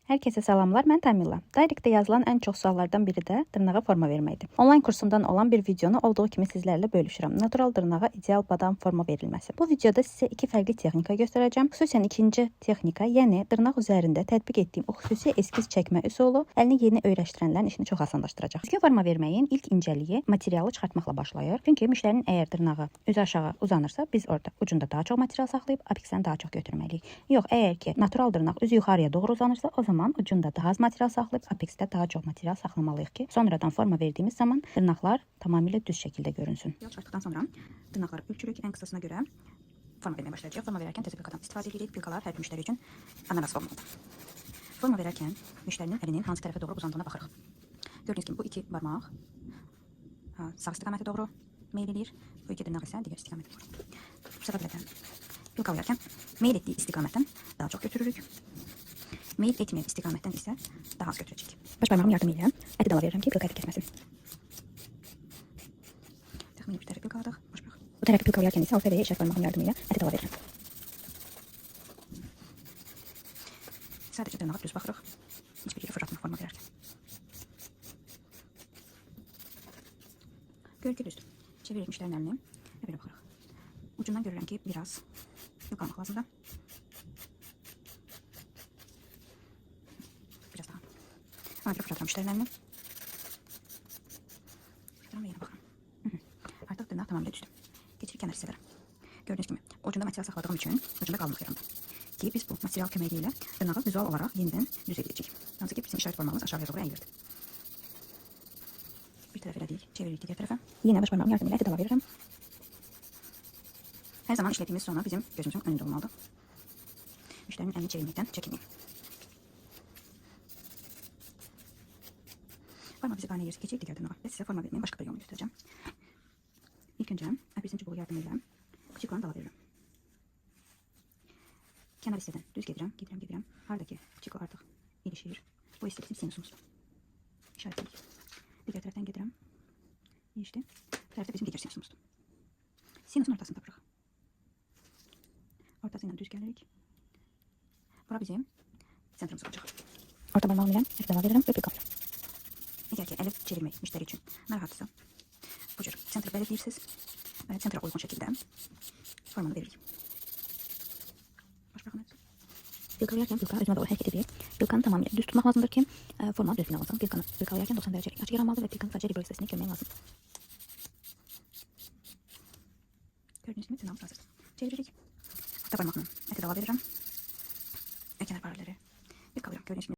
Herkese salamlar, mən Tamila. Direct'də yazılan ən çox suallardan biri də dırnağa forma verməkdir. Online kursumdan olan bir videonu olduğu kimi sizlərlə bölüşürəm. Natural dırnağa ideal badam forma verilməsi. Bu videoda sizə iki fərqli texnika göstərəcəm. Xüsusən ikinci texnika, yəni dırnaq üzərində tətbiq etdiyim o xüsusi eskiz çəkmə üsulu əlini yeni öyrəşdirənlərin işini çox asanlaşdıracaq. Düzgün forma verməyin ilk incəliyi materialı çıxartmaqla başlayır. Çünki müştərinin əgər dırnağı üzü aşağı uzanırsa, biz orada ucunda daha çox material saxlayıb apexdən daha çox götürməliyik. Yox, əgər ki natural dırnaq üzü yuxarıya doğru uzanırsa, o zaman ucunda daha az material saxlayıb apexdə daha çox material saxlamalıyıq ki, sonradan forma verdiğimiz zaman dırnaqlar tamamilə düz şəkildə görünsün. Çıxartdıqdan sonra dırnaqları ölçürük, ən qısasına görə forma verməyə başlayacağıq. Forma verərkən təzə pilkadan istifadə edirik. Pilkalar hər bir müştəri üçün ananas olmalıdır. Forma verərkən müştərinin əlinin hansı tərəfə doğru uzandığına baxırıq. Gördüyünüz kimi bu iki barmaq sağ istiqamətə doğru meyl edir. Bu iki dırnaq isə digər istiqamətə doğru. Bu səbəblə pilkalayarkən meyl etdiyi istiqamətdən daha çox götürürük. Meyil etməyən istiqamətdən isə daha az götürəcək. Baş parmağım yardımı ilə əti dala verirəm ki, pilka əti kəsməsin. Təxmini bir tərəfi pilkaladıq. Bu tərəfi pilkalayarkən isə alfa və işarət parmağım yardımı ilə əti dala verirəm. Sadəcə dırnağa düz baxırıq. Heç bir yerə fırlatma forma verərkən. Görür ki, düzdür. Çeviririk müştərinin əlini və belə baxırıq. Ucundan görürəm ki, biraz pilkalamaq lazımdır. Biraz daha. Ona görə fırlatıram müştərinin əlini. Fırlatıram və yenə baxıram. Artıq dırnaq tamamilə düzdür. Keçirik kənar hissələrə. Gördüyünüz kimi, ucunda material saxladığım üçün ucunda qalmaq yarandı. Ki biz bu material köməyi ilə dırnağı vizual olaraq yenidən düz edəcəyik. Hansı ki, bizim işarət parmağımız aşağıya doğru əyilirdi. Bir tərəf elədik, çeviririk digər tərəfə. Yenə baş parmağım yardımıyla əti dala verirəm. Hər zaman işlədiyimiz sonra bizim gözümüzün önündə olmalıdır. Müştərinin əlini çevirməkdən çəkinməyin. Forma bizi qaynayır, keçir digər dırnağa və sizə forma verməyin başqa bir yolunu göstərəcəm. İlk öncə apelsin çubuğu yardımıyla çikolonu dala verirəm. Kənar hissədən düz gedirəm. Harada ki, çiko artıq ilişir. Bu hissə bizim sinusumuzdur. İşarətlədik. Digər tərəfdən gedirəm. İlişdi. Bu tərəfdə bizim digər sinusumuzdur. Sinusun ortasını tapırıq. Ortası ilə düz gəlirik. Bura bizim sentrumuz olacaq. Orta barmağım ilə əti dala verirəm və pilkalayıram. Əgər ki, əli çevirmək müştəri üçün narahatsa, bu cür sentri belirləyirsiniz və sentra uyğun şəkildə formanı veririk. Baş baxın. Pilkalayarkən pilka özünə doğru hərəkət edir. Pilkanı tamamilə düz tutmaq lazımdır ki, forma düzgün alınsın. Pilkanı pilkalayarkən 90 dərəcəlik açıq yaranmalıdır və pilkanın sadəcə libero hissəsini görmək lazımdır. Gördüyünüz kimi dırnağımız hazırdır. Çeviririk. Orta barmağımla əti dala verirəm. Və kənar paralelləri pilkalayıram. Gördüyünüz kimi